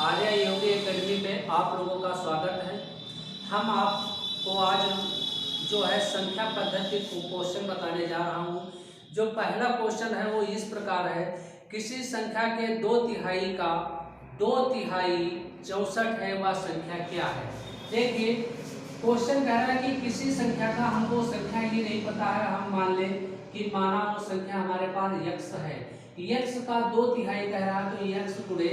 आर्या योगी academy पे आप लोगों का स्वागत है। हम आपको आज जो है संख्या पद्धति क्वेश्चन बताने जा रहा हूँ। जो पहला क्वेश्चन है वो इस प्रकार है, किसी संख्या के 2/3 का 2/3 64 है, वह संख्या क्या है। देखिए क्वेश्चन कह रहा है कि किसी संख्या का हमको संख्या ही नहीं पता है। हम मान लें कि माना वो संख्या हमारे पास x है, x का 2/3 कह रहा है तो x गुणे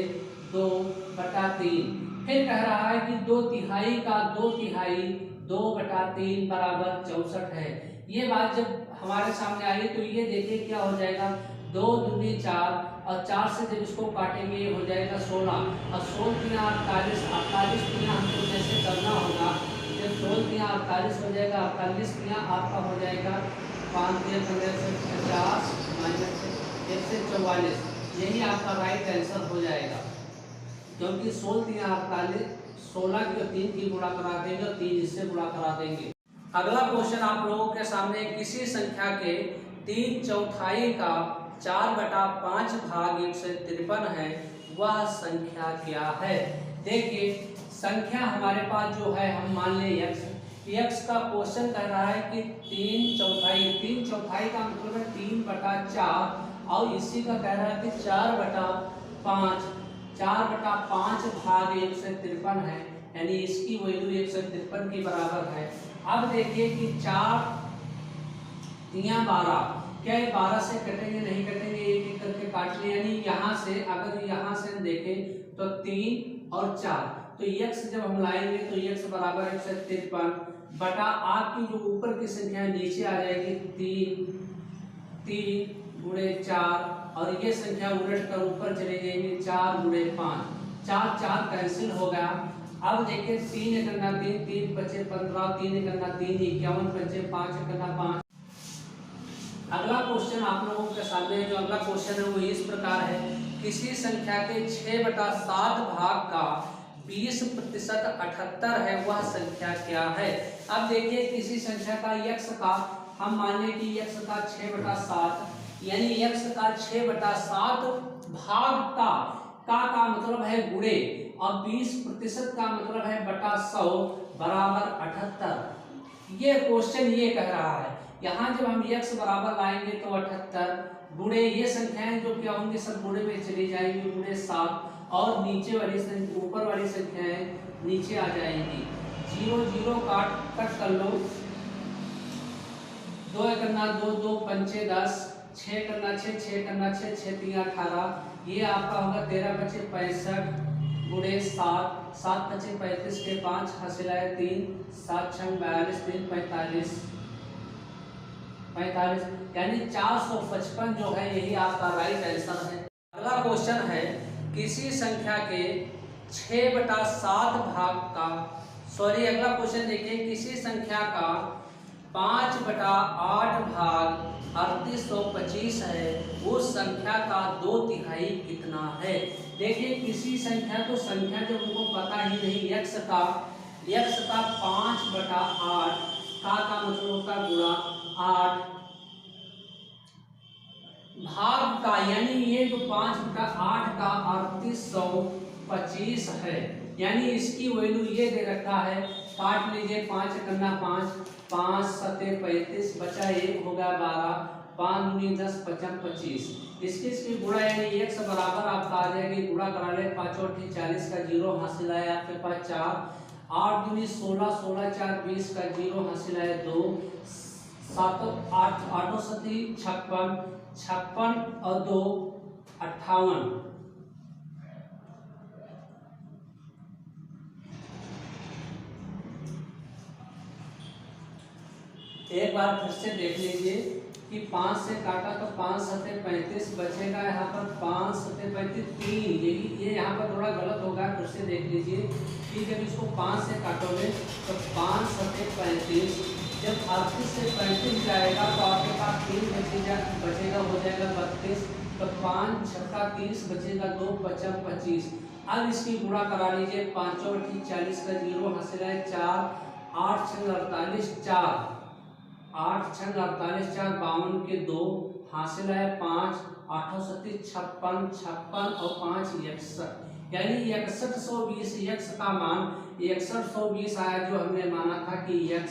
2/3। फिर कह रहा है कि 2/3 का 2/3 2/3 बराबर 64 है। ये बात जब हमारे सामने आई तो ये देखिए क्या हो जाएगा, 2 दूनी 4 और 4 से जब इसको काटेंगे ये हो जाएगा 16 और 16 × 48, 48 × हमको जैसे करना होगा। जब 16 × 48 हो जाएगा, 48 × आपका हो जाएगा 5 × 15 से 50 माइनस 1 से 44। यही आपका राइट आंसर हो जाएगा, क्योंकि 16 × 48, 16 को 3 की गुणा करा देंगे और 3 इससे गुणा करा देंगे। अगला क्वेश्चन आप लोगों के सामने, किसी संख्या के 3/4 का 4/5 भाग 153 है, वह संख्या क्या है। देखिए संख्या हमारे पास जो है, हम मान लें x का क्वेश्चन कह रहा है कि 3/4 का मतलब है 3/4 और इसी का कह रहा है कि 4/5 भाग 153 है, यानी इसकी वैल्यू 153 के बराबर है। अब देखिए कि 4 × 12, क्या ये 12 से कटेंगे? नहीं कटेंगे, एक एक करके काट ले। यानी यहाँ से अगर यहाँ से हम देखें तो 3 और 4, तो x जब हम लाएंगे तो x बराबर 153 बटा आपकी जो ऊपर की संख्या नीचे आ जाएगी 3 × 4 और ये संख्या उलट कर ऊपर चले जाएंगे 4 × 5, 4 4 कैंसिल हो गया। अब देखिए 3 × 3 3 × 15, 3 × 3 51, 5 × 5। अगला क्वेश्चन आप लोगों के सामने जो अगला क्वेश्चन है वो इस प्रकार है, किसी संख्या के 6/7 भाग का 20% 78 है, वह संख्या क्या है। अब देखिए किसी संख्या का x का, हम मान लें कि x का 6/7 यानी x का 6/7 भाग का मतलब है गुणे और 20% का मतलब है बटा 100 बराबर 78। ये क्वेश्चन ये कह रहा है, यहाँ जब हम x बराबर लाएंगे तो 78 गुणे ये संख्याएं जो क्या होंगी सब गुणे में चली जाएंगी, गुणे 7 और नीचे वाली ऊपर वाली संख्याएं नीचे आ जाएंगी। 0 0 कट कर लो, 2 × 2 2 5 10, 6 × 6 6 × 6 6 3 18, ये आपका होगा 13 × 5 65 गुणे 7 7 × 5 35 के 5 हसिलाए 3 7 × 42 3 45 यानी 455 जो है यही आपका राइट आंसर है। अगला क्वेश्चन है, किसी संख्या के 6/7 भाग का अगला क्वेश्चन देखिए, किसी संख्या का 5/8 भाग 3825 है, उस संख्या का 2/3 कितना है। देखिए किसी संख्या, तो संख्या जब उनको पता ही नहीं, x का 5/8 का मतलब होता गुणा 8 भाग का, यानी ये जो 5/8 का 3825 है, यानी इसकी वैल्यू ये दे रखा है। काट लीजिए, 5 × 5 5 7 35 बचा 1 होगा 12, 5 दूनी 10 5 25, इसकी गुणा यानी x बराबर आपका आ जाएगी, गुणा करा ले 5 और 40 का 0 हासिल है आपके पास 4, 8 दूनी 16 16 4 20 का 0 हासिल है 2, 7 8 8 56 56 और 2 58। एक बार फिर से देख लीजिए कि 5 से काटा तो 5 7 35 बचेगा, यहाँ पर 5 7 35 3, ये यहाँ पर थोड़ा गलत होगा। फिर से देख लीजिए कि जब इसको 5 से काटोगे तो 5 7 35, जब 38 से 35 जाएगा तो आपके पास 3 बचेगा, हो जाएगा 32, तो 5 6 30 बचेगा 2 5 25। अब इसकी गुणा करा लीजिए, 5 और 40 का 0 हासिल है 4, 8 6 48 4, 8 6 48 4 52 के 2 हासिल है 5, 8 7 56 56 और 5 61, यानी 6120 x का मान 6120 आया, जो हमने माना था कि x,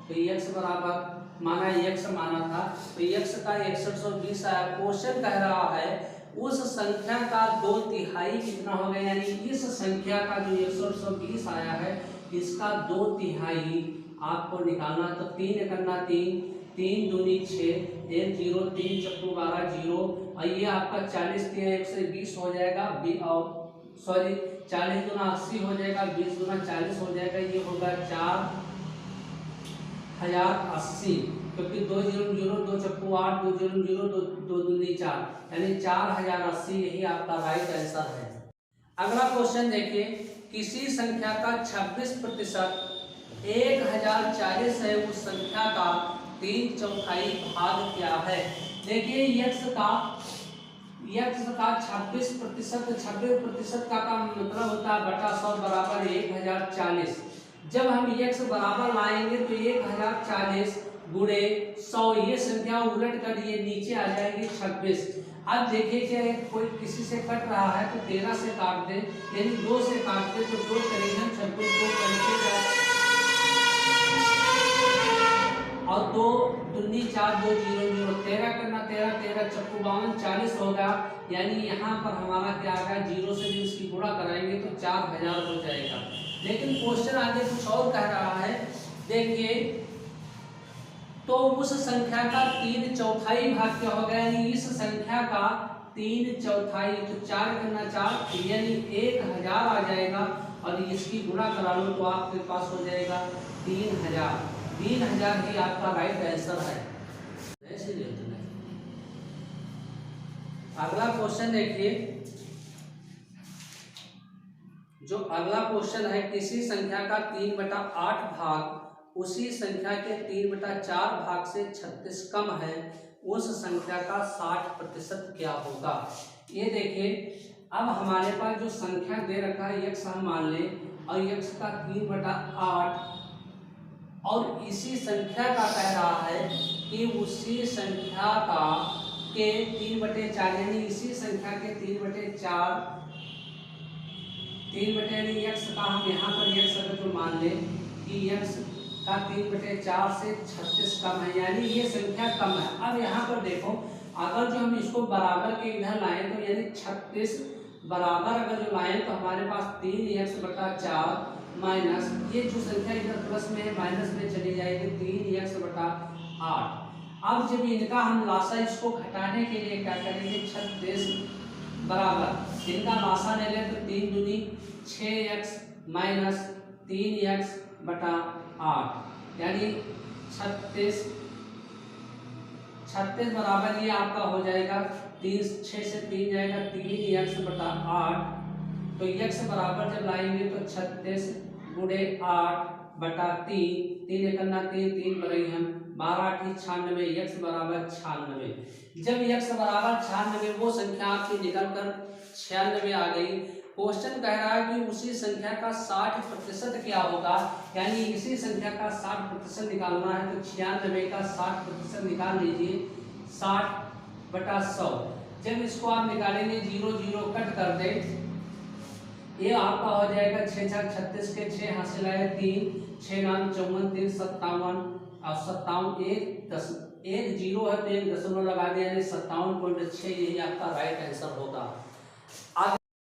तो x बराबर माना x माना था, तो x का 6120 आया। क्वेश्चन कह रहा है उस संख्या का 2/3 कितना हो गया, यानी इस संख्या का जो 6120 आया है इसका 2/3 आपको निकालना। तो 3 करना 3, 3 दूनी 6, 1 0, 3 चक्कू 12 0, और ये आपका 40 120 हो जाएगा, सॉरी 40 दूना 80 हो जाएगा, 20 दूना 40 हो जाएगा, ये होगा 4080, क्योंकि 2 0 0, 2 चक्कू 8, 2 0 0, 2 दूनी 4, यानी 4080 यही आपका राइट आंसर है। अगला क्वेश्चन देखिए, किसी संख्या का 26% 1040 है, उस संख्या का 3/4 भाग क्या है। देखिए x का 26%, 26% का मतलब होता है बटा 100 बराबर 1040। जब हम x बराबर लाएंगे तो 1040 गुणे 100, ये संख्या उलट कर ये नीचे आ जाएगी 26। अब देखिए कि कोई किसी से कट रहा है तो 13 से काट दे, यानी 2 से काट दे तो 2 करेंगे हम 26, 2 करके और 2 दूनी 4, 2 0 0, 13 करना 13, 13 चक्कू 52, 40 होगा, यानी यहाँ पर हमारा क्या आ गया, 0 से भी इसकी गुणा कराएंगे तो 4000 हो जाएगा। लेकिन क्वेश्चन आगे कुछ और कह रहा है, देखिए तो उस संख्या का 3/4 भाग क्या होगा, यानी इस संख्या का 3/4, तो 4 करना 4, यानी 1000 आ जाएगा, और इसकी गुणा करा लो तो आपके पास हो जाएगा 3000। 3000 ही आपका राइट आंसर है। अगला क्वेश्चन देखिए, जो अगला क्वेश्चन है, किसी संख्या का 3/8 भाग उसी संख्या के 3/4 भाग से 36 कम है, उस संख्या का 60% क्या होगा। ये देखिए, अब हमारे पास जो संख्या दे रखा है x हम मान लें, और x का 3/8, और इसी संख्या का कह रहा है कि उसी संख्या का के 3/4, यानी इसी संख्या के 3/4, 3 x का हम यहाँ पर x अगर जो मान लें कि x का 3/4 से 36 कम है, यानी ये संख्या कम है। अब यहाँ पर देखो, अगर जो हम इसको बराबर के इधर लाएं तो यानी 36 बराबर अगर जो लाएं तो हमारे पास 3x/4 माइनस ये जो संख्या इधर प्लस में है माइनस में चली जाएगी, 3x/8। अब जब इनका हम लासा इसको घटाने के लिए क्या करेंगे, 36 बराबर इनका लासा ले लें तो 3 दूनी 6x माइनस 3x/8, यानी 36 बराबर ये आपका हो जाएगा 6 से 3 जाएगा 3x/8, तो x बराबर जब लाएंगे तो 36 गुणे 8/3, 3 करना 3, 3 बराबर हम 12 96, x बराबर 96। जब x बराबर 96 वो संख्या आपकी निकल कर 96 आ गई। क्वेश्चन कह रहा है कि उसी संख्या का 60% क्या होगा, यानी इसी संख्या का 60% निकालना है, तो 96 का 60% निकाल लीजिए, 60/100। जब इसको आप निकालेंगे 0 0 कट कर दे, ये आपका हो जाएगा 6 4 36 के 6 हासिल आए 3, 6 9 54, 3 57, और 57 1 0 है तो 1 दशमलव लगा दिया, यानी 57.6 यही आपका राइट आंसर होगा।